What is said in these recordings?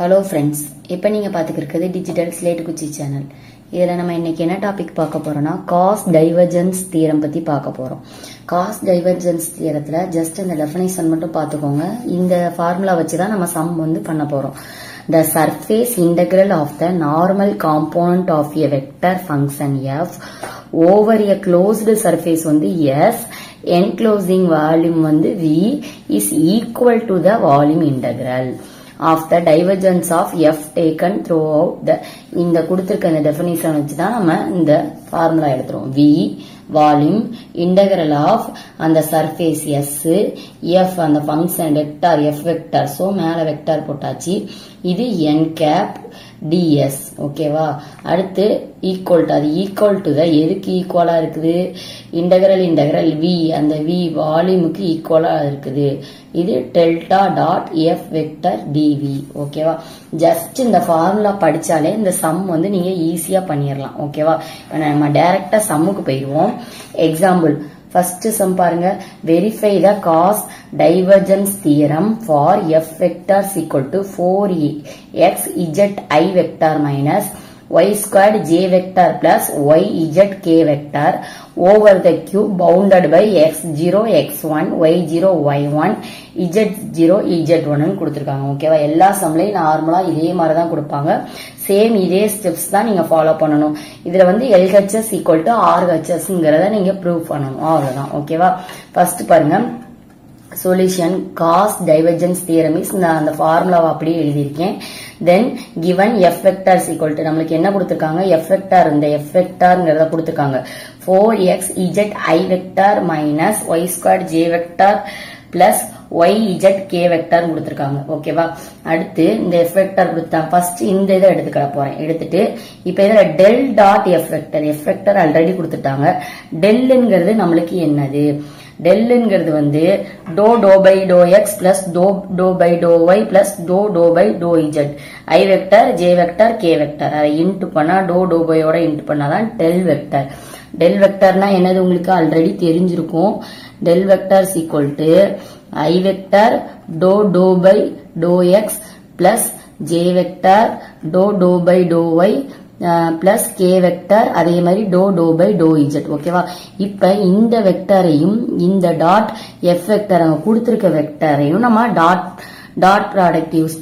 Hello friends, இப்போ நீங்கள் பார்த்துக்கிறது டிஜிட்டல் ஸ்லேட் குச்சி சேனல். இதில் நம்ம இன்னைக்கு என்ன டாபிக் பார்க்க போறோம்னா காஸ் டைவர்ஜென்ஸ் தியரம் பற்றி பார்க்க போகிறோம். காஸ் டைவர்ஜென்ஸ் தியரத்தில் ஜஸ்ட் இந்த டெஃபினேஷன் மட்டும் பார்த்துக்கோங்க. இந்த ஃபார்முலா வச்சு தான் நம்ம சம் பண்ண போகிறோம். The surface integral of the normal component of a vector function f over a closed surface S enclosing volume V is equal to the volume integral of the divergence of f taken throughout the இந்த கொடுத்திருக்க இந்த definition வச்சு தான் நம்ம இந்த formula எடுத்துறோம். V volume integral of அந்த surface S f அந்த function vector f vector. So மேல வெக்டார் போட்டாச்சு. இது n கேப் ds. ஓகேவா? அடுத்து ஈக்குவல் டு, அது ஈக்குவல் டு தான் எதுக்கு ஈக்குவலா இருக்குது? இன்டகிரல் v அந்த v வால்யூமுக்கு ஈக்குவலா இருக்குது. இது delta dot f vector dv. ஓகேவா? ஜஸ்ட் இந்த ஃபார்முலா படிச்சாலே இந்த சம் நீங்க ஈஸியா பண்ணிடலாம். ஓகேவா? இப்ப நம்ம டைரக்டா சம்முக்கு போயிடுவோம். எக்ஸாம்பிள் ஃபர்ஸ்ட் சம் பாருங்க. Verify the cause divergence theorem for f vector equal to 4x z I vector minus y squared j vector plus y z k vector over the cube bounded by x0 x1 y0 y1 z0 z1 கொடுத்திருக்காங்க. ஓகேவா? எல்லா சம்லையும் நார்மலா இதே மாதிரி தான் கொடுப்பாங்க. Same இதே steps தான் நீங்க ஃபாலோ பண்ணணும். இதுல LHS equal to RHSங்கறத நீங்க ப்ரூவ் பண்ணணும். அவ்வளவுதான். ஓகேவா? ஃபர்ஸ்ட் பாருங்க. Solution cos divergence theorem is அந்த ஃபார்முலாவை அப்படியே எழுதியிருக்கேன். தென் given f vector equal to நம்மளுக்கு என்ன கொடுத்திருக்காங்க? f vector, இந்த f vectorங்கறத கொடுத்திருக்காங்க. 4x z I vector minus y squared j vector plus y z k vector கொடுத்திருக்காங்க. ஓகேவா? அடுத்து இந்த f vector கொடுத்தாங்க. ஃபர்ஸ்ட் இந்த இதை எடுத்துக்கிற போறேன். எடுத்துட்டு இப்போ இதுல del dot f vector already கொடுத்துட்டாங்க. டெல்ங்கிறது நம்மளுக்கு என்னது? டெல்ங்கிறது doh by to x plus doh by to y plus doh by doh z i vector j vector k vector. அதை இன்ட்டு பண்ணா டோ பையோட இன்ட்டு பண்ணாதான் டெல் வெக்டர். டெல் வெக்டர்னா என்னது உங்களுக்கு ஆல்ரெடி தெரிஞ்சிருக்கும். Del vector equal to i vector doh by to x plus j vector doh by to y plus k vector, அதே மாதிரி டோ பை டோ இஜெட். ஓகேவா? இப்ப இந்த வெக்டரையும் இந்த டாட் எஃப் வெக்டர் அங்க கொடுத்திருக்க வெக்டரையும் நம்ம டாட் ப்ராடக்ட் யூஸ்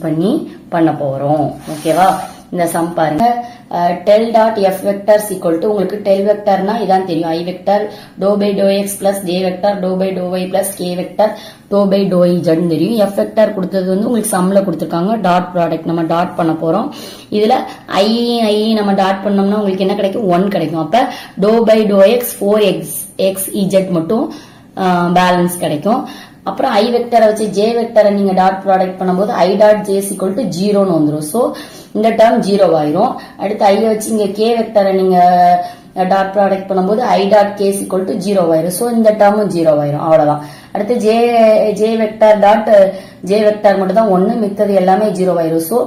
பண்ண போறோம். ஓகேவா? இந்த சம் பாருங்க. Del dot f vector equal to உங்களுக்கு டெல் வெக்டர்னா இதான் தெரியும். I vector doh by to x plus j vector doh by to y plus k vector doh by doh z தெரியும். எஃப் வெக்டர் கொடுத்தது உங்களுக்கு சம்ல கொடுத்திருக்காங்க. டாட் ப்ராடக்ட் நம்ம dot பண்ண போறோம். இதுல ஐ நம்ம டாட் பண்ணோம்னா உங்களுக்கு என்ன கிடைக்கும்? 1 கிடைக்கும். அப்ப doe by to x 4x z மட்டும் பேலன்ஸ் கிடைக்கும். அப்புறம் ஐ வெக்டரை வச்சு ஜே வெக்டரை நீங்க டாட் ப்ராடக்ட் பண்ணும்போது i dot J equal to 0ன்னு வந்துடும். சோ இந்த டேர்ம் 0 ஆயிரும். அடுத்து ஐ வச்சு இங்க கே வெக்டரை நீங்க டாட் ப்ராடக்ட் பண்ணும்போது i dot k equal to 0 ஆயிரும். சோ இந்த டேர்மும் 0 ஆயிரும். அவ்வளவுதான். அடுத்து j vector dot j vector மட்டும் தான் 1, மித்தது எல்லாமே 0 ஆயிரும். So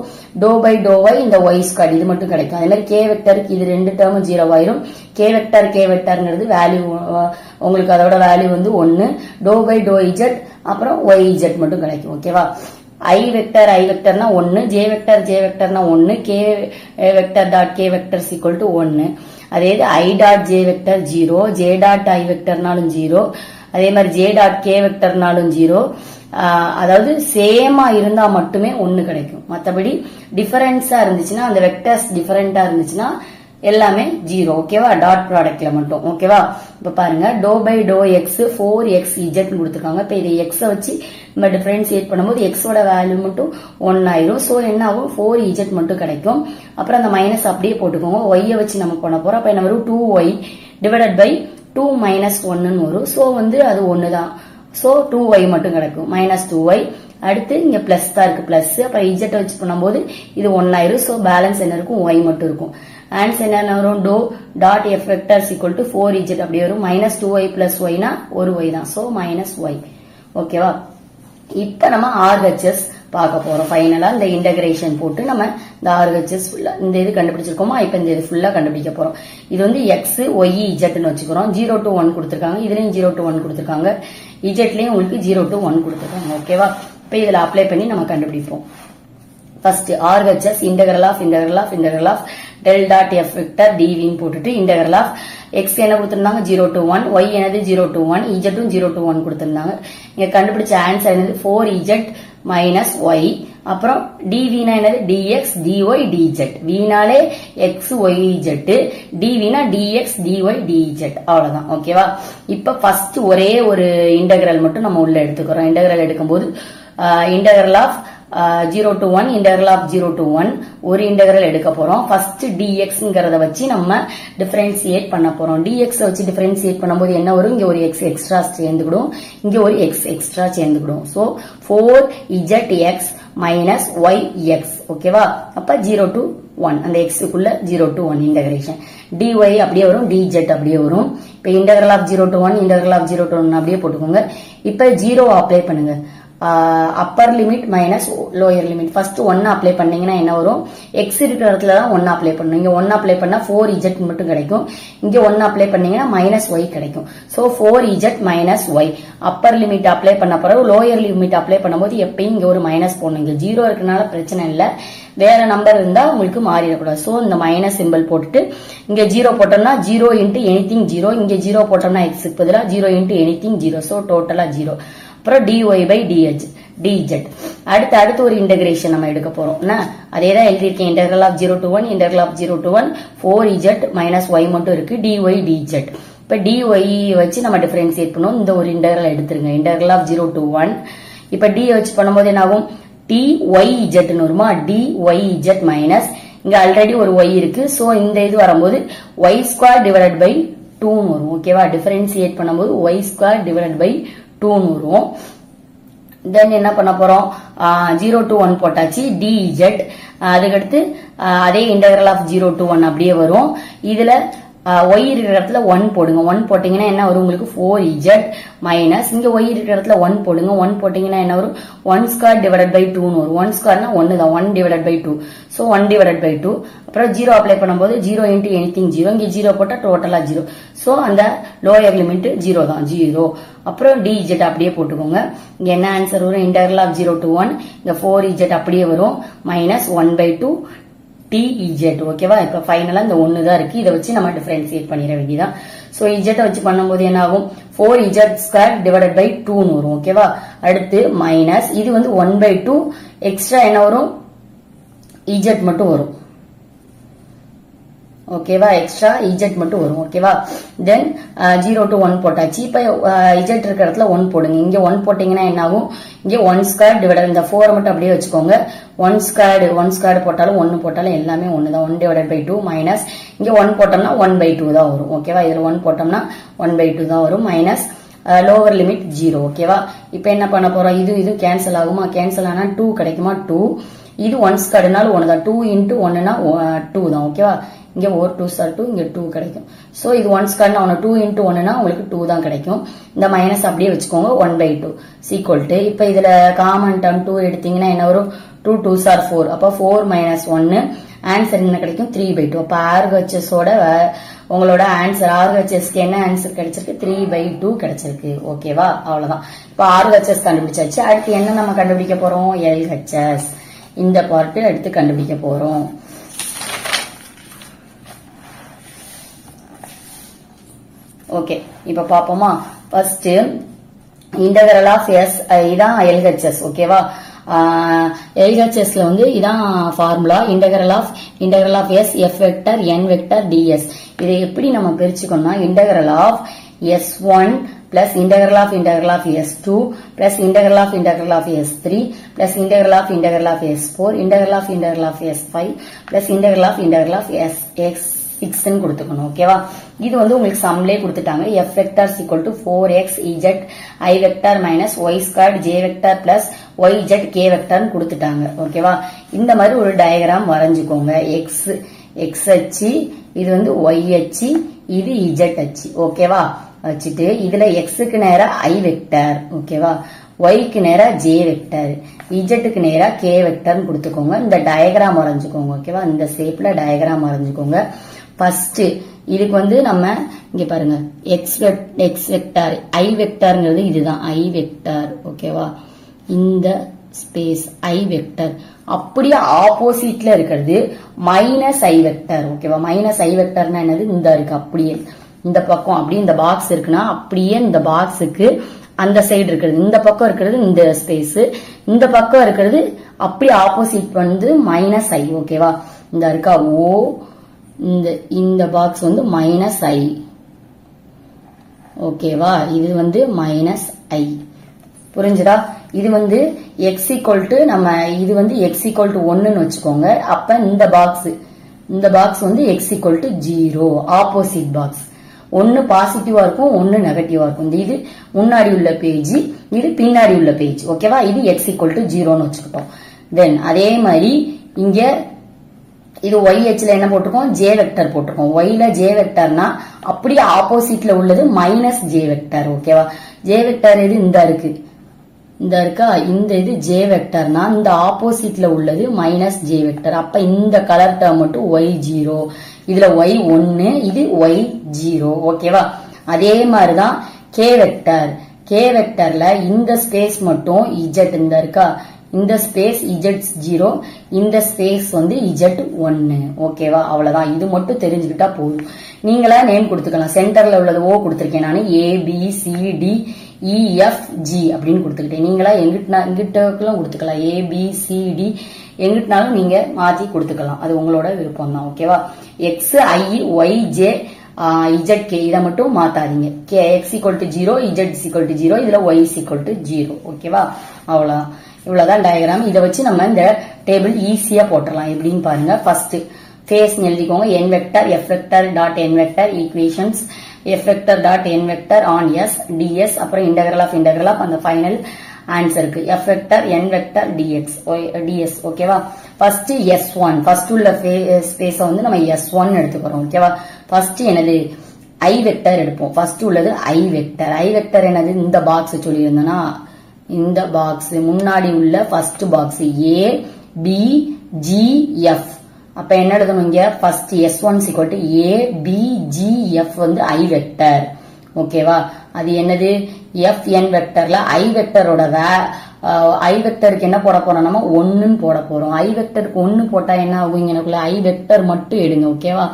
doe by to y இந்த ஒய் ஸ்கொயர் இது மட்டும் கிடைக்கும். அதே மாதிரி கே வெக்டருக்கு இது ரெண்டு டேர்மும் 0 ஆயிரும். கே வெக்டர்ங்கிறது வேல்யூ உங்களுக்கு அதோட value 1. Doh by doh z அப்புறம் ஒய் இஜெட் மட்டும் கிடைக்கும். ஓகேவா? ஐ வெக்டர்னா 1, ஜே வெக்டர்னா 1, k vector dot k vector equal to 1. அதே i dot j vector 0, j dot i வெக்டர்னாலும் 0, அதே மாதிரி ஜே டாட் கே வெக்டர்னாலும் 0. அதாவது சேமா இருந்தா மட்டுமே 1 கிடைக்கும். மற்றபடி டிஃபரன்ஸா இருந்துச்சுன்னா, அந்த வெக்டர்ஸ் டிஃபரெண்டா இருந்துச்சுன்னா எல்லாமே 0. ஓகேவா? டாட் ப்ராடக்ட்ல மட்டும். ஓகேவா? இப்ப பாருங்க. Doe by to x 4x z கொடுத்துருக்காங்க. இப்ப இதை எக்ஸ வச்சு நம்ம டிஃபரன்சியேட் பண்ணும்போது எக்ஸோட வேல்யூ மட்டும் 1 ஆயிரும். சோ என்ன ஆகும்? 4 இஜெட் மட்டும் கிடைக்கும். அப்புறம் அந்த மைனஸ் அப்படியே போட்டுக்கோங்க. ஒய்ய வச்சு நம்ம பண்ண போறோம். அப்ப என்ன வரும்? 2y டிவைடட் பை 2 மைனஸ் 1ன்னு வரும். சோ அது 1 தான். சோ 2y மட்டும் கிடைக்கும். Minus 2y. அடுத்து இங்க பிளஸ் தான் இருக்கு. பிளஸ் அப்புறம் இஜெட் வச்சு பண்ணும்போது இது 1 ஆயிரும். சோ பேலன்ஸ் என்ன இருக்கும்? y மட்டும் இருக்கும். ஆன்சர் என்ன வரும்? To dot f vector equal to 4z அப்படி வரும். மைனஸ் 2y பிளஸ் ஒய்னா ஒரு y தான். So minus y. ஓகேவா? இப்ப நம்ம RHS பார்க்க போறோம். ஃபைனலா இந்த இன்டகிரேஷன் போட்டு நம்ம இந்த RHS இந்த இது கண்டுபிடிச்சிருக்கோமா? இப்ப இந்த இது ஃபுல்லா கண்டுபிடிக்க போறோம். இது x y z வச்சுக்கிறோம். 0 to 1 கொடுத்திருக்காங்க. இதுலயும் 0 to 1 கொடுத்திருக்காங்க. இஜெட்லயும் உங்களுக்கு 0 to 1 கொடுத்திருக்காங்க. ஓகேவா? இப்ப இதுல அப்ளை பண்ணி நம்ம கண்டுபிடிப்போம். First RHS integral of del dot f vector dv ன்னு போட்டுட்டு integral of x என்ன கொடுத்திருந்தாங்க 0 to 1, y என்னது 0 to 1, z ம் 0 to 1 கொடுத்திருந்தாங்க. இங்க கண்டுபிடிச்ச ஆன்சர் என்னது 4z minus y. அப்புறம் dv னா என்னது dx dy dz. v னாலே x y z, dv னா dx dy dz. அவ்வளவுதான். ஓகேவா? இப்ப ஃபர்ஸ்ட் ஒரே ஒரு இன்டெகிரல் மட்டும் நம்ம உள்ள எடுத்துக்கிறோம். இன்டெகிரல் எடுக்கும்போது integral of 0 to 1 integral of 0 to 1 ஒரு இன்டெகிரல் எடுக்க போறோம். ஃபர்ஸ்ட் dxங்கறத வச்சு நம்ம டிஃபரன்ஷியேட் பண்ண போறோம். dx வச்சு டிஃபரன்ஷியேட் பண்ணும்போது என்ன வரும்? இங்க ஒரு x எக்ஸ்ட்ரா சேர்ந்துடும், இங்க ஒரு x எக்ஸ்ட்ரா சேர்ந்துடும். So 4zx minus yx. ஓகேவா? அப்ப 0 to 1 அந்த x க்குள்ள 0 to 1 இன்டகிரேஷன். dy அப்படியே வரும், dz அப்படியே வரும். இப்ப integral of 0 to 1 integral of 0 to 1 அப்படியே போட்டுக்கோங்க. இப்ப 0 அப்ளை பண்ணுங்க. Upper limit minus lower limit. First 1 apply பண்ணீங்கன்னா என்ன வரும்? x இருக்கிற இடத்துல தான் 1 அப்ளை பண்ணணும். இங்க 1 அப்ளை பண்ணா 4z மட்டும் கிடைக்கும். இங்க 1 அப்ளை பண்ணீங்கன்னா -y கிடைக்கும். So 4z - y. Upper limit apply பண்ண பிறகு லோயர் லிமிட் அப்ளை பண்ணும்போது எப்பயும் இங்க ஒரு மைனஸ் போடணும். இங்க 0 இருக்கனால பிரச்சனை இல்ல, வேற நம்பர் இருந்தா உங்களுக்கு மாறிடக்கூடாது. சோ இந்த மைனஸ் சிம்பிள் போட்டுட்டு இங்க 0 போட்டோம்னா 0 into anything 0, இங்க 0 போட்டோம்னா x க்கு பதிலா 0 into anything 0. சோ டோட்டலா 0. அப்புறம் dy by dz. அடுத்து ஒரு இன்டகிரேஷன் நம்ம எடுக்க போறோம். அதேதான் எழுதியிருக்கேன். integral of 0 to 1 integral of 0 to 1 4z minus y மட்டும் இருக்கு, dy dz. இப்ப dy வச்சு நம்ம டிஃபரன்ஷியேட் பண்ணுவோம். இந்த ஒரு இன்டகிரல் எடுத்துருங்க. integral of 0 to 1. இப்ப d வச்சு பண்ணும்போது என்ன ஆகும்? dyz ன்னு வருமா? dyz மைனஸ் இங்க ஆல்ரெடி ஒரு y இருக்கு. சோ இந்த இது வரும்போது y square divided by 2 ன்னு வரும். ஓகேவா? டிஃபரன்ஷியேட் பண்ணும்போது y square divided by 2 ன்னு வரும். தென் என்ன பண்ண போறோம்? 0 to 1 போட்டாச்சு, dz. அதுக்கடுத்து அதே இன்டகிரல் ஆஃப் 0 to 1 அப்படியே வரும். இதுல y இருக்கிற இடத்துல 1 போடுங்க. 1 போட்டீங்கன்னா என்ன வரும்? உங்களுக்கு 4z மைனஸ் இங்க y இருக்கிற இடத்துல 1 போடுங்க. 1 போட்டீங்கன்னா என்ன வரும்? 1 ஸ்கொயர் டிவைடட் பை 2 ன்னு வரும். 1 ஸ்கொயர்னா 1 தான், 1 divided by 2. So 1 divided by 2. அப்புறம் 0 அப்ளை பண்ணும்போது 0 into anything 0, இங்க 0 போட்டா டோட்டலா 0. சோ அந்த லோயர் லிமிட் 0 தான், 0. அப்புறம் dz அப்படியே போட்டுக்கோங்க. இங்க என்ன ஆன்சர் வரும்? இன்டகிரல் ஆஃப் 0 to 1 இங்க 4z அப்படியே வரும் மைனஸ் 1/2 dz. ஓகேவா? இப்ப ஃபைனலா இந்த 1 தான் இருக்கு. இதை வச்சு நம்ம டிஃபரன்ஷியேட் பண்ணிட வேண்டியதான். சோ z வச்சு பண்ணும்போது என்ன ஆகும்? 4z ஸ்கொயர் டிவைடட் பை 2 ன்னு வரும். ஓகேவா? அடுத்து மைனஸ் இது வந்து 1/2 எக்ஸ்ட்ரா என்ன வரும்? z மட்டும் வரும். ஓகேவா? எக்ஸ்ட்ரா z மட்டும் வரும். ஓகேவா? தென் 0 to 1 போட்டாச்சு. இப்ப z இருக்கிற இடத்துல 1 போடுங்க. இங்க 1 போட்டீங்கன்னா என்ன ஆகும்? இங்க 1 ஸ்கொயர் டிவைடட், இந்த 4 மட்டும் அப்படியே வச்சுக்கோங்க. 1 ஸ்கொயர் போட்டாலும் 1 போட்டாலும் எல்லாமே 1 தான். 1 டிவைடட் பை 2 மைனஸ் இங்க 1 போட்டோம்னா 1/2 தான் வரும். ஓகேவா? இதுல 1 போட்டோம்னா 1/2 தான் வரும். Minus lower limit 0. ஓகேவா? இப்ப என்ன பண்ண போறோம்? இது கேன்சல் ஆகுமா? கேன்சல் ஆனா 2 கிடைக்குமா? 2. இது 1 ஸ்கொயர்னால 1 தான். 2 into 1னா 2 தான். ஓகேவா? இங்க 4 2s are 2, இங்க 2 கிடைக்கும். சோ இது 1 ஸ்கொயர்னா 1, 2 into 1னா உங்களுக்கு 2 தான் கிடைக்கும். இந்த மைனஸ் அப்படியே வச்சுக்கோங்க. 1/2 ஈக்குவல் டு, இப்ப இதுல காமன் டேர்ம் 2 எடுத்தீங்கன்னா என்ன வரும்? 2 2s are 4. அப்ப 4 minus 1 ஆன்சர் என்ன கிடைக்கும்? 3/2. அப்ப RHS ஓட உங்களோட ஆன்சர் RHSக்கு என்ன ஆன்சர் கிடைச்சிருக்கு? 3/2 கிடைச்சிருக்கு. ஓகேவா? அவ்வளவுதான். இப்ப RHS கண்டுபிடிச்சாச்சு. அடுத்து என்ன நம்ம கண்டுபிடிக்க போறோம்? LHS. இந்த பார்ட் எடுத்து கண்டுபிடிக்க போறோம். ஓகே, இப்ப பாப்போமா? ஃபர்ஸ்ட் இன்டகிரல் ஆஃப் s இதான் LHS. ஓகேவா? LHSல வந்து இதான் ஃபார்முலா. Integral of s f vector n vector ds. இதை எப்படி நம்ம பிரிச்சுக்கணும்னா integral of s1 plus integral of s2 plus integral of s3 plus integral of s4 integral of s5 plus integral of sx6 ன்னு கொடுத்துக்கணும். ஓகேவா? இது வந்து உங்களுக்கு சம்லே கொடுத்துட்டாங்க. f vector equal to 4x z I vector minus y squared j vector plus yz k vector ன்னு கொடுத்துட்டாங்க. ஓகேவா? இந்த மாதிரி ஒரு டயகிராம் வரைஞ்சுக்கோங்க. x அச்சு, இது வந்து y அச்சு, இது z அச்சு. ஓகேவா? வச்சுட்டு இதுல x-க்கு நேரா I வெக்டர், ஓகேவா? y-க்கு நேரா j வெக்டர், z-க்கு நேரா k வெக்டர்னு கொடுத்துக்கோங்க. இந்த டயகிராம் வரைஞ்சுக்கோங்க. ஓகேவா? இந்த ஷேப்ல டயகிராம் வரைஞ்சுக்கோங்க. ஃபர்ஸ்ட் இதுக்கு வந்து நம்ம இங்க பாருங்க x வெக்டர் I வெக்டர்ங்கிறது இதுதான் I வெக்டர். ஓகேவா? இந்த ஸ்பேஸ் I வெக்டர். அப்படியே ஆப்போசிட்ல இருக்கிறது மைனஸ் ஐ வெக்டர். ஓகேவா, மைனஸ் ஐ வெக்டர்னா என்னது, இந்த இருக்கு அப்படியே இந்த பக்கம் அப்படியே இந்த பாக்ஸ் இருக்குன்னா அப்படியே இந்த பாக்ஸுக்கு அந்த சைடு இருக்கிறது, இந்த பக்கம் இருக்கிறது இந்த ஸ்பேஸ், இந்த பக்கம் இருக்கிறது அப்படியே ஆப்போசிட் வந்து மைனஸ் ஐ. ஓகேவா, இந்த இருக்கா ஓ, இந்த பாக்ஸ் வந்து மைனஸ் ஐ. ஓகேவா, இது வந்து மைனஸ் ஐ. புரிஞ்சுதா? இது வந்து எக்ஸ் ஈக்குவல் டு நம்ம இது வந்து எக்ஸ் ஈக்குவல் டு 1ன்னு வச்சுக்கோங்க. அப்ப இந்த பாக்ஸ் வந்து X equal to 0, opposite box. ஒன்னு பாசிட்டிவா இருக்கும், ஒன்னு நெகட்டிவா இருக்கும். இது முன்னாடி உள்ள பேஜ், இது பின்னாடி உள்ள பேஜ். ஓகேவா, இது எக்ஸ் ஈக்குவல் டு 0ன்னு வச்சுக்கிட்டோம். தென் அதே மாதிரி இங்க இது ஒய் ஹெச்ல என்ன போட்டிருக்கோம், ஜே வெக்டர் போட்டிருக்கோம். ஒய்ல ஜே வெக்டர்னா அப்படியே ஆப்போசிட்ல உள்ளது மைனஸ் ஜே வெக்டர். ஓகேவா, ஜே வெக்டர் இது இந்த இருக்கு, இந்த இருக்கா, இந்த இது ஜே வெக்டர்னா இந்த ஆப்போசிட்ல உள்ளது மைனஸ் ஜே வெக்டர். அப்ப இந்த கலர் டேர்ம் மட்டும் ஒய் 0, இதுல ஒய் 1, இது ஒய் 0. ஓகேவா, அதே மாதிரிதான் கே வெக்டர். கே வெக்டர்ல இந்த ஸ்பேஸ் மட்டும் இஜெட் இந்த இருக்கா, இந்த ஸ்பேஸ் இஜெட் 0, இந்த ஸ்பேஸ் வந்து இஜெட் 1. ஓகேவா, அவ்வளவுதான். இது மட்டும் தெரிஞ்சுக்கிட்டா போதும். நீங்களா நேம் கொடுத்துக்கலாம். சென்டர்ல உள்ளது ஓ கொடுத்திருக்கேன் நான், A B C D E F G அப்படின்னு கொடுத்துக்கிட்டேன். நீங்களா எங்கிட்டலாம் கொடுத்துக்கலாம், ஏ பி சி டி எங்கிட்டனாலும் நீங்க மாத்தி கொடுத்துக்கலாம், அது உங்களோட விருப்பம் தான். ஓகேவா, x i y j z k இதை மட்டும் மாத்தாதீங்க. K x equal to 0, z equal to 0, இதுல ஒய் ஈக்குவல் டு 0. ஓகேவா, அவ்வளவுதான். இவ்வளவுதான் டயக்ராம். இதை வச்சு நம்ம இந்த டேபிள் ஈஸியா போட்டுடலாம். எப்படின்னு பாருங்க. ஃபர்ஸ்ட் ஃபேஸ் எழுதிக்கோங்க. N vector f vector dot n vector equations f vector dot n vector on S ds, அப்புறம் இன்டெகிரல் ஆஃப் அந்த ஃபைனல் ஆன்சருக்கு f vector n vector ds. ஓகேவா, ஃபர்ஸ்ட் S1 ஃபர்ஸ்ட் உள்ள ஸ்பேஸ வந்து நம்ம S1 எடுத்துக்கிறோம். ஓகேவா, ஃபர்ஸ்ட் என்னது ஐ வெக்டர் எடுப்போம். ஃபர்ஸ்ட் உள்ளது ஐ வெக்டர். ஐ வெக்டர் என்னது, இந்த பாக்ஸ் சொல்லியிருந்தோம்னா இந்த பாக்ஸ் முன்னாடி உள்ள first box A B G F. அப்ப என்ன எழுதணும் இங்க, first S1 equal to A B G F வந்து ஐ வெக்டர். ஓகேவா, அது என்னது எஃப் என் வெக்டர்ல ஐ வெக்டரோட ஐ வெக்டருக்கு என்ன போட போறோம், நம்ம 1ன்னு போட போறோம். ஐ வெக்டருக்கு 1 போட்டா என்ன ஆகும், எனக்குள்ள ஐ வெக்டர் மட்டும் எடுங்க. ஓகேவா,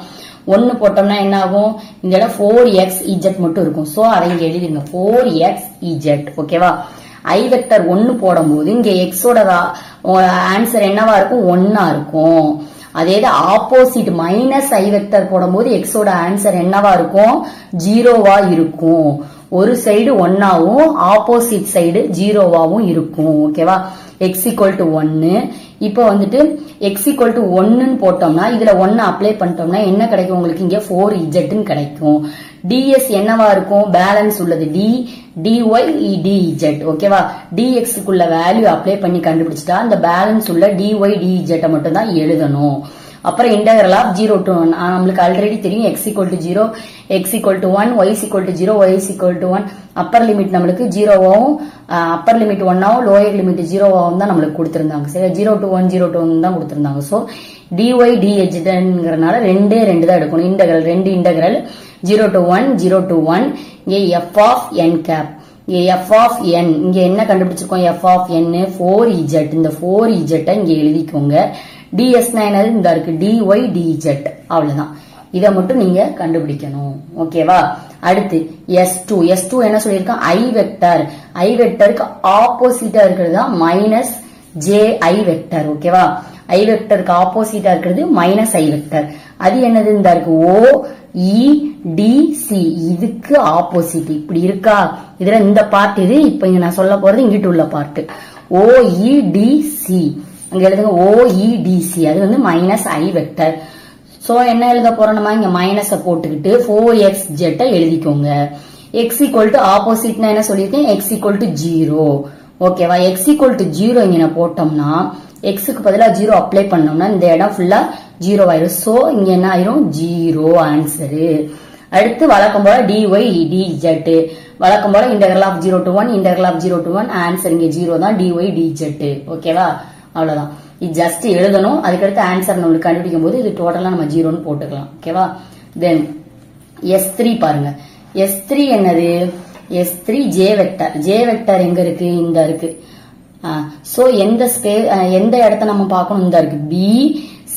1 போட்டோம்னா என்ன ஆகும், இந்த இடம் 4x z மட்டும் இருக்கும். சோ அதை இங்க எழுதிருங்க 4x z. ஓகேவா, ஐ வெக்டர் 1 போடும்போது இங்க எக்ஸோட ஆன்சர் என்னவா இருக்கும், 1ஆ இருக்கும். அதே ஆப்போசிட் மைனஸ் ஐ வெக்டர் போடும்போது எக்ஸோட ஆன்சர் என்னவா இருக்கும், 0வா இருக்கும். ஒரு சைடு 1ஆவும் ஆப்போசிட் சைடு 0வாவும் இருக்கும். ஓகேவா, எக்ஸ் ஈக்குவல் டு 1. இப்போ வந்துட்டு எக்ஸ் ஈக்குவல் டு 1ன்னு போட்டோம்னா இதுல 1 அப்ளை பண்ணிட்டோம்னா என்ன கிடைக்கும் உங்களுக்கு, இங்க 4z கிடைக்கும். டிஎஸ் என்னவா இருக்கும், பேலன்ஸ் உள்ளது டி டிஒய் டிஇஜெட். ஓகேவா, டிஎக்ஸுக்குள்ள வேல்யூ அப்ளை பண்ணி கண்டுபிடிச்சிட்டா அந்த பேலன்ஸ் உள்ள டிஒய் டிஇஜெட்டை மட்டும் தான் எழுதணும். அப்புறம் இன்டெகிரல் ஆஃப் 0 to 1 நம்மளுக்கு ஆல்ரெடி தெரியும், x equal to 0, x equal to 1, y equal to 0, y equal to 1. Upper limit நம்மளுக்கு 0வாவும் அப்பர் லிமிட் 1ஆவும் லோயர் லிமிட் 0வாவும் தான் நம்மளுக்கு கொடுத்திருந்தாங்க. சரி, 0 to 1 0 to 1 தான் கொடுத்திருந்தாங்க. சோ டிஒய் டிஹெச்ங்கிறனால 2 தான் எடுக்கணும். Integral 2 integral 0 to 1 0 to 1. இங்கே எஃப் ஆஃப் என் கேப், இங்க எஃப் ஆஃப் என் இங்க என்ன கண்டுபிடிச்சிருக்கோம், எஃப் ஆஃப் என் 4z. இந்த 4z இங்க எழுதிக்கோங்க. டிஎஸ்னா என்னது, இந்த இருக்கு டிஒய் டிஇஜெட். அவ்வளவுதான், இதை மட்டும் நீங்க கண்டுபிடிக்கணும். ஓகேவா, அடுத்து S2 என்ன சொல்லியிருக்கோம், ஐ வெக்டர். ஐ வெக்டருக்கு ஆப்போசிட்டா இருக்கிறது தான் மைனஸ் ஜே ஐ வெக்டர். ஓகேவா, ஐ வெக்டருக்கு ஆப்போசிட்டா இருக்கிறது மைனஸ் ஐ வெக்டர். அது என்னது, இந்த இருக்கு ஓ இ டி சி. இதுக்கு ஆப்போசிட் இப்படி இருக்கா, இதுல இந்த பார்ட் இது. இப்ப இங்க நான் சொல்ல போறது இங்கிட்டு உள்ள பார்ட் ஓ இ டி சி. அங்க எழுதுங்க OEDC, அது வந்து மைனஸ் ஐ வெக்டர். சோ என்ன எழுத போறோம், நம்ம இங்க மைனஸ போட்டுக்கிட்டு 4xz எழுதிக்கோங்க. எக்ஸ் ஈக்குவல் டு ஆப்போசிட்னா என்ன சொல்லியிருக்கேன், எக்ஸ் ஈக்குவல் டு 0. ஓகேவா, எக்ஸ் ஈக்குவல் டு 0 இங்க போட்டோம்னா எக்ஸுக்கு பதிலா 0 அப்ளை பண்ணோம்னா இந்த இடம் ஃபுல்லா 0 ஆயிரும். சோ இங்க என்ன ஆயிரும், 0 ஆன்சரு. அடுத்து வழக்கம் போல டிஒய் டிஇஜெட். வழக்கம் போல integral of 0 to 1, integral of 0 to 1. Answer இங்க 0 தான், டிஒய் டிஇஜெட். ஓகேவா, அவ்வளவுதான். இது ஜஸ்ட் எழுதணும். அதுக்கடுத்து ஆன்சர் நம்மளுக்கு கண்டுபிடிக்கும் போது இது டோட்டலா நம்ம 0ன்னு போட்டுக்கலாம். ஓகேவா, தென் S3 பாருங்க. S3 என்னது, S3 J vector. J vector எங்க இருக்கு, இந்த இருக்கு. சோ எந்த இடத்த நம்ம பார்க்கணும், இந்த இருக்கு B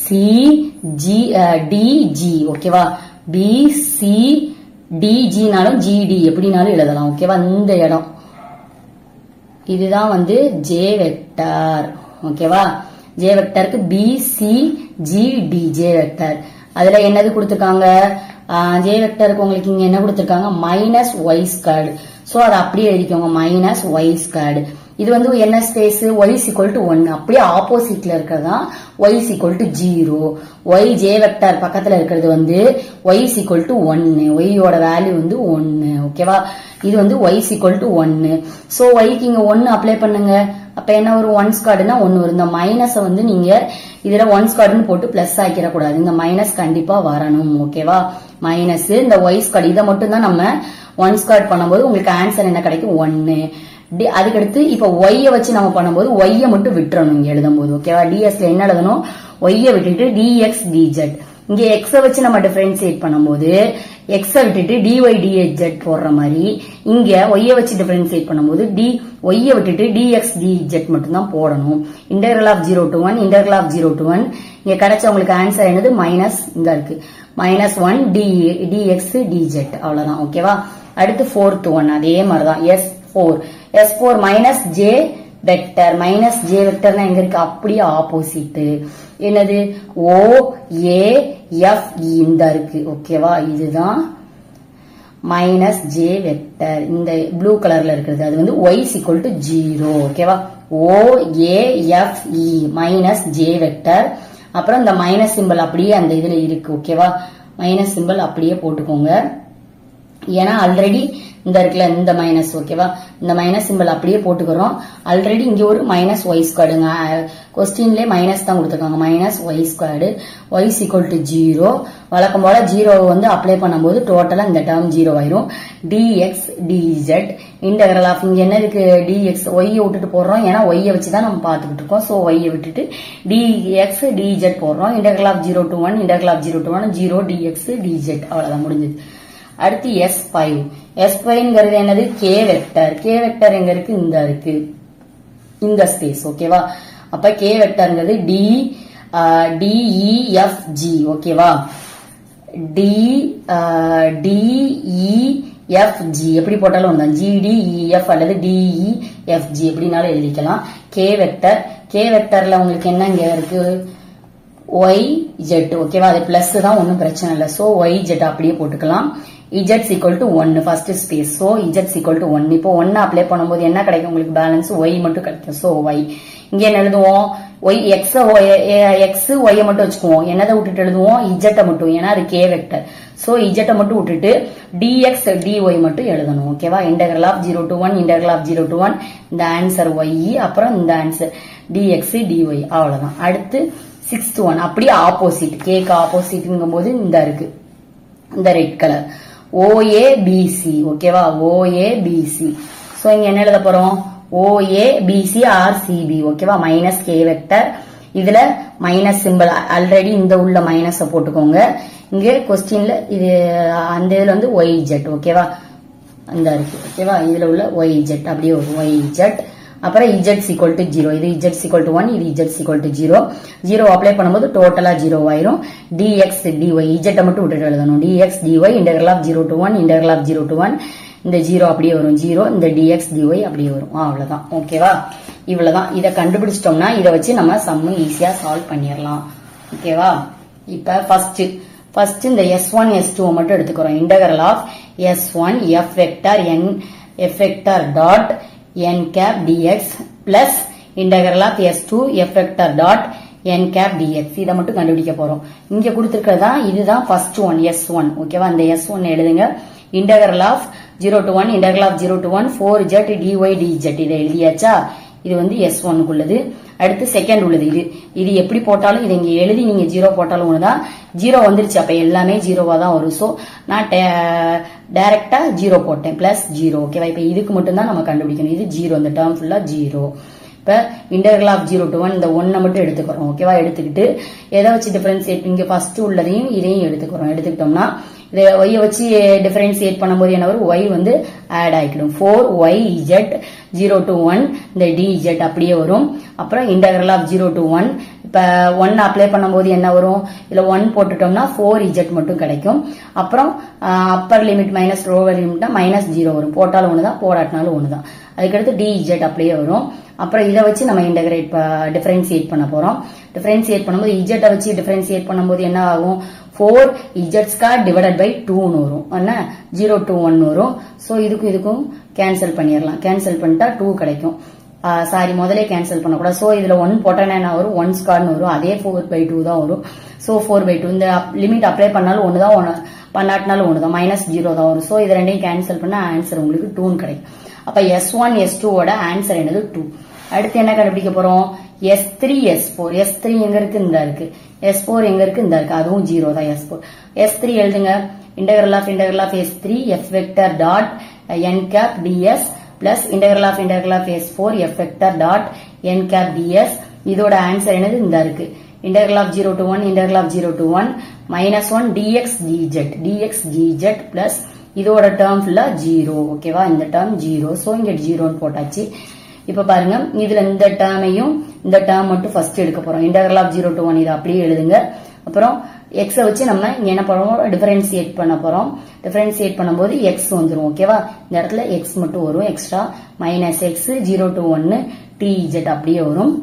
C G D G. ஓகேவா, பி சி டி ஜினாலும் ஜிடி எப்படினாலும் எழுதலாம். ஓகேவா, இந்த இடம் இதுதான் வந்து ஜே வெக்டர். ஓகேவா, ஜே வெக்டருக்கு B C G D j vector. அதுல என்னது கொடுத்திருக்காங்க, ஜே வெக்டருக்கு உங்களுக்கு இங்க என்ன கொடுத்திருக்காங்க, மைனஸ் ஒய் ஸ்கொயர்டு. சோ அதை அப்படியே எழுதிக்கோங்க, மைனஸ் ஒய் ஸ்கொயர்டு. இது வந்து என்ன space, y is equal to 1. அப்படியே ஆப்போசிட்ல இருக்கிறதா y is equal to 0. y j vector பக்கத்துல இருக்கிறது வந்து y is equal to 1. y யோட வேல்யூ வந்து 1. ஓகேவா, இது வந்து y is equal to 1. So y க்கு இங்க 1 அப்ளை பண்ணுங்க. அப்ப என்ன ஒரு 1 ஸ்கொயர்டுனா 1 வரும். இந்த மைனஸை வந்து நீங்க இதுல 1 ஸ்கொயர்டுன்னு போட்டு பிளஸ் ஆக்கிட கூடாது. இந்த மைனஸ் கண்டிப்பா வரணும். ஓகேவா, மைனஸ் இந்த y ஸ்கொயர் இதை மட்டும் தான் நம்ம 1 ஸ்கொயர் பண்ணும்போது உங்களுக்கு ஆன்சர் என்ன கிடைக்கும், 1. அதுக்கடுத்து இப்ப ஒய்ய வச்சு நம்ம பண்ணும்போது ஒய்ய மட்டும் விட்டுறணும் இங்க எழுதும் போது. ஓகேவா, டிஎஸ்ல என்ன எழுதணும், ஒய்ய விட்டுட்டு டிஎக்ஸ் டிஜெட். இங்க எக்ஸ வச்சு நம்ம டிஃபரன்சியேட் பண்ணும்போது எக்ஸ விட்டுட்டு டிஒய் டிஎச் போடுற மாதிரி இங்க ஒய்ய வச்சு டிஃபரன்சியேட் பண்ணும்போது ஒய்ய விட்டுட்டு டிஎக்ஸ் டிஜெட் மட்டும் தான் போடணும். Integral of 0 to 1, integral of 0 to 1. இங்க கிடைச்ச உங்களுக்கு ஆன்சர் என்னது, மைனஸ் இந்த இருக்கு -1 டிஎக்ஸ் டிஜெட். அவ்வளவுதான். ஓகேவா, அடுத்து 4th one அதே மாதிரிதான் S4 minus j vector. Minus j வெக்டர்னா எங்க இருக்கு, அப்படியே ஆப்போசிட் என்னது, ஓ ஏ எஃப் இந்த இருக்கு. ஓகேவா, இதுதான் மைனஸ் ஜே வெக்டர். இந்த ப்ளூ கலர்ல இருக்கிறது அது வந்து y is equal to 0. ஓகேவா, O A F E minus j vector. அப்புறம் இந்த மைனஸ் சிம்பிள் அப்படியே அந்த இதுல இருக்கு. ஓகேவா, மைனஸ் சிம்பிள் அப்படியே போட்டுக்கோங்க. ஏன்னா ஆல்ரெடி இந்த இருக்குல்ல இந்த மைனஸ். ஓகேவா, இந்த மைனஸ் சிம்பிள் அப்படியே போட்டுக்கிறோம். ஆல்ரெடி இங்க ஒரு மைனஸ் ஒய் ஸ்கொயர்டுங்க, கொஸ்டின்லேயே மைனஸ் தான் கொடுத்துருக்காங்க, minus y squared. Y is equal to 0. வழக்கம் போல 0 வந்து அப்ளை பண்ணும்போது டோட்டலா இந்த டேர்ம் 0 ஆயிரும். டிஎக்ஸ் டிஜெட் இன்டெகிரல் ஆஃப் இங்க என்ன இருக்கு, டிஎக்ஸ் ஒய்யை விட்டுட்டு போடுறோம். ஏன்னா ஒய்யை வச்சுதான் நம்ம பார்த்துக்கிட்டு இருக்கோம். சோ ஒய்யை விட்டுட்டு டிஎக்ஸ் டிஜெட் போடுறோம். Integral of 0 to 1, integral of 0 to 1 0 d x d z. அவ்வளவுதான், முடிஞ்சது. அடுத்து S5 என்னது, கே வெக்டர். கே வெக்டர் எங்க இருக்கு, இந்த இருக்கு இந்த ஸ்பேஸ். ஓகேவா, அப்ப கே வெக்டர்ங்கிறது டிஇஎஃப்ஜி. ஓகேவா, டிஇஎஃப்ஜி எப்படி போட்டாலும் ஒன்று, ஜிடிஇஎஃப் அல்லது டிஇஎஃப்ஜி எப்படினாலும் எழுதிக்கலாம். K vector. கே வெக்டர்ல உங்களுக்கு என்ன இங்க இருக்கு, ஒய் ஜெட். ஓகேவா, அது பிளஸ் தான், ஒன்னும் பிரச்சனை இல்லை. சோ ஒய் ஜெட் அப்படியே போட்டுக்கலாம். Z equal to 1 first space. So Z equal to 1. இப்போ 1 அப்ளை பண்ணும்போது என்ன கிடைக்கும் உங்களுக்கு, பேலன்ஸ் ஒய் மட்டும் கிடைக்கும். சோ ஒய் இங்க என்ன எழுதுவோம், ஒய் எக்ஸ் ஒய்ய மட்டும் வச்சுக்குவோம். என்னதை விட்டுட்டு எழுதுவோம், இஜெட்டை மட்டும். ஏன்னா அது கே வெக்டர். சோ இஜெட்டை மட்டும் விட்டுட்டு டிஎக்ஸ் டிஒய் மட்டும் எழுதணும். ஓகேவா, integral of 0 to 1, integral of 0 to 1. இந்த ஆன்சர் ஒய், அப்புறம் இந்த ஆன்சர் டிஎக்ஸ் டிஒய். அவ்வளவுதான். அடுத்து 6th one அப்படியே ஆப்போசிட், கேக்கு ஆப்போசிட்ங்கும் போது இந்த இருக்கு இந்த ரெட் கலர் ஓஏபிசி. ஓகேவா, ஓஏபிசி. சோ இங்க என்ன எழுத போறோம், ஓஏபிசி ஆர்சிபி. ஓகேவா, மைனஸ் கே வெக்டர். இதுல மைனஸ் சிம்பிள் ஆல்ரெடி இந்த உள்ள மைனஸ் போட்டுக்கோங்க. இங்க கொஸ்டின்ல இது அந்த இதுல வந்து ஒய் ஜெட். ஓகேவா, அந்த இருக்கு. ஓகேவா, இதுல உள்ள ஒய் ஜெட் அப்படியே ஒய் ஜெட். அப்புறம் இஜெட் ஈக்குவல் டு 0. இது இஜெட் ஈக்குவல் டு 1, இது இஜெட் ஈக்குவல் டு 0. 0 அப்ளை பண்ணும்போது டோட்டலா 0 ஆயிரும். டிஎக்ஸ் டிஒய் இஜெட்டை மட்டும் விட்டுட்டு எழுதணும். D x d y integral of 0 to 1, integral of 0 to 1. இந்த 0 அப்படியே வரும், 0. இந்த டிஎக்ஸ் டிஒய் அப்படியே வரும். அவ்வளவுதான். ஓகேவா, இவ்வளவுதான். இதை கண்டுபிடிச்சிட்டோம்னா இதை வச்சு நம்ம சம்மு ஈஸியா சால்வ் பண்ணிடலாம். ஓகேவா, இப்ப ஃபர்ஸ்ட் இந்த S1 S2 மட்டும் எடுத்துக்கிறோம். Integral of S1 F vector N F vector dot n cap dx plus integral of S2 F vector dot n cap dx. இதை மட்டும் கண்டுபிடிக்க போறோம். இங்க கொடுத்திருக்கிறதா இதுதான் ஃபர்ஸ்ட் ஒன் S1. ஓகேவா, இந்த S1 எழுதுங்க. integral of 0 to 1, integral of 0 to 1 4z dy dz. இதை எழுதியாச்சா, இது வந்து S1 உள்ளது. அடுத்து செகண்ட் உள்ளது. இது எப்படி போட்டாலும் இது இங்க எழுதி நீங்க 0 போட்டாலும் ஒண்ணுதான். 0 வந்துருச்சு, அப்ப எல்லாமே 0வா தான் வரும். சோ நான் டைரக்டா 0 போட்டேன், பிளஸ் 0. ஓகேவா, இப்ப இதுக்கு மட்டும் தான் நம்ம கண்டுபிடிக்கணும். இது 0, இந்த டேர்ம் ஃபுல்லா 0. இப்ப இன்டெகிரல் ஆஃப் 0 to 1 இந்த 1 மட்டும் எடுத்துக்கிறோம். ஓகேவா? எடுத்துக்கிட்டு எதை வச்சு டிஃபரன்சியேட், இங்க ஃபர்ஸ்ட் உள்ளதையும் இதையும் எடுத்துக்கிறோம். எடுத்துக்கிட்டோம்னா இதை y வச்சு டிஃபரன்சியேட் பண்ணும்போது என்ன வரும், y வந்து ஆட் ஆகிடும். 4yz 0 to 1 இந்த dz அப்படியே வரும். அப்புறம் இன்டெகிரல் ஆஃப் 0 to 1 இப்ப 1 அப்ளை பண்ணும்போது என்ன வரும், இதுல 1 போட்டுட்டோம்னா 4z மட்டும் கிடைக்கும். அப்புறம் அப்பர் லிமிட் மைனஸ் லோவர் லிமிட்னா -0 வரும். போட்டாலும் ஒண்ணுதான், போடாட்டினாலும் ஒண்ணுதான். அதுக்கடுத்து dz அப்படியே வரும். அப்புறம் இதை வச்சு நம்ம டிஃபரன்சியேட் பண்ண போறோம். டிஃபரன்சியேட் பண்ணும்போது z வச்சு டிஃபரன்சியேட் பண்ணும்போது என்ன ஆகும், 4z² டிவைடட் பை 2 வரும். 0 to 1 வரும். சோ இதுக்கும் கேன்சல் பண்ணிடலாம். கேன்சல் பண்ணிட்டா 2 கிடைக்கும். சாரி, முதலே கேன்சல் பண்ணக்கூடாது. சோ இதுல 1 போட்டா என்ன வரும், 1² வரும். அதே 4/2 தான் வரும். சோ 4/2 இந்த லிமிட் அப்ளை பண்ணாலும் ஒண்ணுதான், பண்ணாட்டினாலும் ஒண்ணுதான், -0 தான் வரும். சோ இது ரெண்டையும் கேன்சல் பண்ண ஆன்சர் உங்களுக்கு 2 கிடைக்கும். அப்ப S1 S2 ஓட ஆன்சர் என்னது 2. அடுத்து என்ன கண்டுபிடிக்க போறோம், S3 S4. S3 எங்க இருக்கு, இந்த இருக்கு. S4 எங்க இருக்கு, இந்த இருக்கு. அதுவும் 0 தான். S4 S3 எழுதுங்க. integral of S3 f vector dot n cap ds plus integral of S4 f vector dot n cap ds. இதோட ஆன்சர் என்னது, இந்த இருக்கு. integral of 0 to 1 integral of 0 to 1 -1 dx dz plus இதோட term ஃபுல்லா 0. ஓகேவா? இந்த term 0. So இங்க 0 போட்டாச்சு. இப்ப பாருங்க, இதுல இந்த டேர்மையும் இந்த டேர்ம் மட்டும் ஃபர்ஸ்ட் எடுக்க போறோம். இன்டெகிரல் ஆஃப் 0 to 1 இது அப்படியே எழுதுங்க. அப்புறம் x வச்சு நம்ம இங்க என்ன பண்ணுவோம், டிஃபரன்சியேட் பண்ண போறோம். டிஃபரன்சியேட் பண்ணும்போது x வந்துரும். ஓகேவா? இந்த இடத்துல x மட்டும் வரும் எக்ஸ்ட்ரா. -x 0 to 1 tz அப்படியே வரும்.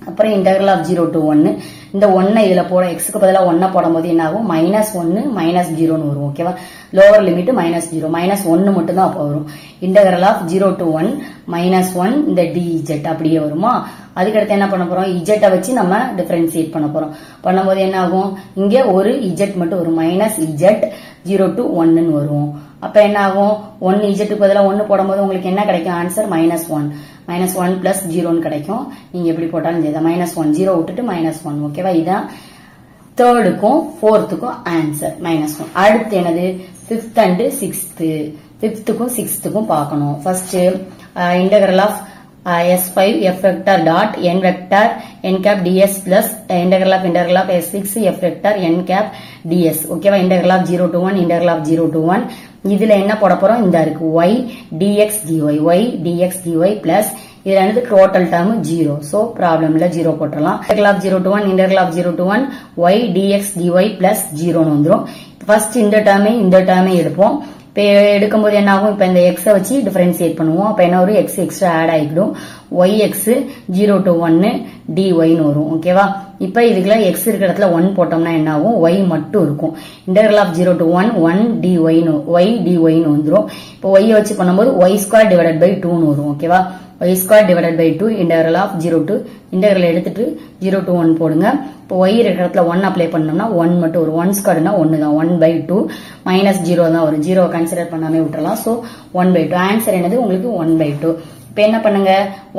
அப்புறம் இன்டெகிரல் ஆஃப் 0 to 1 இந்த 1 இதுல போட, எக்ஸ்க்கு பதிலா 1 போடும்போது என்ன ஆகும், -1 -0 வரும். ஓகேவா? லோவர் லிமிட் -0 -1 மட்டும் தான் அப்ப வரும். இன்டெகிரல் ஆஃப் 0 to 1 -1 இந்த dz அப்படியே வருமா. அதுக்கடுத்து என்ன பண்ண போறோம், z வச்சு நம்ம டிஃபரன்சியேட் பண்ண போறோம். பண்ணும்போது என்ன ஆகும், இங்க ஒரு z மட்டும் வரும், -z 0 to 1 வரும். அப்ப என்ன ஆகும், 1 z க்கு பதிலா 1 போடும்போது உங்களுக்கு என்ன கிடைக்கும், ஆன்சர் -1 பிளஸ் 0 கிடைக்கும். நீங்க எப்படி போட்டாலும் சரி, -1 0 விட்டுட்டு -1. ஓகேவா? இதான் தேர்டுக்கும் ஃபோர்த்துக்கும் ஆன்சர் -1. அடுத்து என்னது, 5th and 6th. 5th-க்கும் 6th-க்கும் பார்க்கணும். First integral of S5 f vector dot n vector n cap ds plus integral of S6 f vector n cap ds. ஓகேவா? integral of 0 to 1 integral of 0 to 1 இதுல என்ன போட போறோம், இந்த இருக்கு y dx dy plus இதுல என்னது total term 0. So problem இல்ல, 0 போட்டுறலாம். integral of 0 to 1 integral of 0 to 1 y dx dy plus 0 வந்துரும். ஃபர்ஸ்ட் இந்த டேர்மை எடுப்போம். இப்ப எடுக்கும்போது என்ன ஆகும், இப்ப இந்த x வச்சு டிஃபரன்சியேட் பண்ணுவோம். அப்ப என்ன வரும், x எக்ஸ்ட்ரா ஆட் ஆகிடும். yx 0 to 1 dy வரும். ஓகேவா? இப்ப இதுக்குள்ள x இருக்கிற இடத்துல 1 போட்டோம்னா என்ன ஆகும், y மட்டும் இருக்கும். இன்டெகிரல் ஆஃப் 0 to 1 dy வந்துரும். இப்ப y வச்சு பண்ணும்போது y² டிவைடட் பை 2 வரும். ஓகேவா? y² divided by 2 integral of 0 to integral எடுத்துட்டு 0 to 1 போடுங்க. இப்போ y இருக்கிற இடத்துல 1 அப்ளை பண்ணோம்னா 1 மட்டும் வரும். 1² 1 தான், 1/2 -0 தான் வரும். 0 கன்சிடர் பண்ணாமே விட்டுறலாம். சோ 1/2 ஆன்சர் என்னது உங்களுக்கு 1/2. இப்ப என்ன பண்ணுங்க,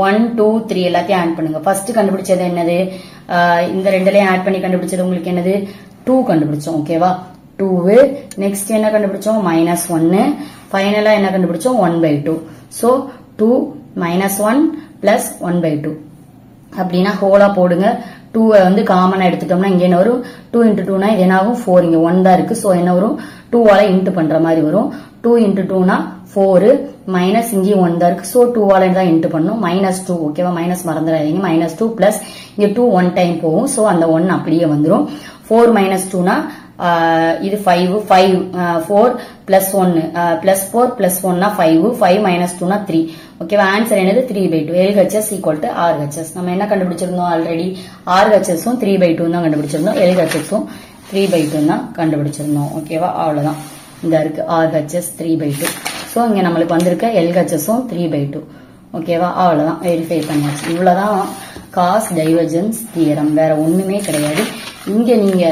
1 2 3 எல்லாத்தையும் ஆட் பண்ணுங்க. ஃபர்ஸ்ட் கண்டுபிடிச்சது என்னது, இந்த ரெண்டுலயும் ஆட் பண்ணி கண்டுபிடிச்சது உங்களுக்கு என்னது, 2 கண்டுபிடிச்சோம். ஓகேவா? 2. நெக்ஸ்ட் என்ன கண்டுபிடிச்சோம், -1. ஃபைனலா என்ன கண்டுபிடிச்சோம், 1/2. சோ 2 -1 பிளஸ் 1/2 அப்படின்னா ஹோலா போடுங்க. 2 வந்து காமனா எடுத்துட்டோம்னா இங்க என்ன வரும், 2 into 2 இது என்ன ஆகும், 4. இங்க 1 தான் இருக்கு. சோ என்ன வரும், 2 ஆல இன்டு பண்ற மாதிரி வரும். 2 into 2 4 மைனஸ் இங்கேயும் 1 தான் இருக்கு. சோ 2 ஆல தான் இன்டு பண்ணும். -2. ஓகேவா? மைனஸ் மறந்துடாதீங்க. -2 பிளஸ் இங்க 2 1 டைம் போகும். சோ அந்த 1 அப்படியே வந்துரும். 4 - 2 இது 5 4 plus 1 plus 4 plus 1 5 minus 2 3. ஓகேவா? ஆன்சர் என்னது 3/2. LHS equal to RHS. நம்ம என்ன கண்டுபிடிச்சிருந்தோம் ஆல்ரெடி, RHS 3/2 தான் கண்டுபிடிச்சிருந்தோம். LHS 3/2 தான் கண்டுபிடிச்சிருந்தோம். ஓகேவா? அவ்வளவுதான். இந்த இருக்கு RHS 3/2. சோ இங்க நம்மளுக்கு வந்திருக்க LHS 3/2. ஓகேவா? அவ்வளவுதான், வெரிஃபை பண்ணியாச்சு. இவ்வளவுதான் காஸ் டைவர்ஜென்ஸ் தியரம், வேற ஒண்ணுமே கிடையாது. இங்க நீங்க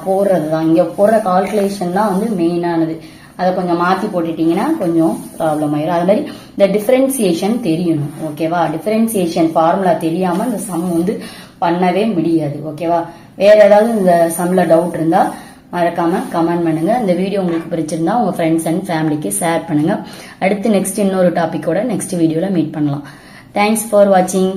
போடுறதுதான், இங்க போடுற கால்குலேஷன் தான் வந்து மெயினானது. அதை கொஞ்சம் மாத்தி போட்டுட்டீங்கன்னா கொஞ்சம் ப்ராப்ளம் ஆயிரும். அது மாதிரி இந்த டிஃபரன்சியேஷன் தெரியணும். ஓகேவா? டிஃபரன்சியேஷன் ஃபார்முலா தெரியாம இந்த சம் வந்து பண்ணவே முடியாது. ஓகேவா? வேற ஏதாவது இந்த சம்ல டவுட் இருந்தா மறக்காம கமெண்ட் பண்ணுங்க. இந்த வீடியோ உங்களுக்கு பிடிச்சிருந்தா உங்க ஃப்ரெண்ட்ஸ் அண்ட் ஃபேமிலிக்கு ஷேர் பண்ணுங்க. அடுத்து நெக்ஸ்ட் இன்னொரு டாபிக்கோட நெக்ஸ்ட் வீடியோல மீட் பண்ணலாம். தேங்க்ஸ் ஃபார் வாட்சிங்.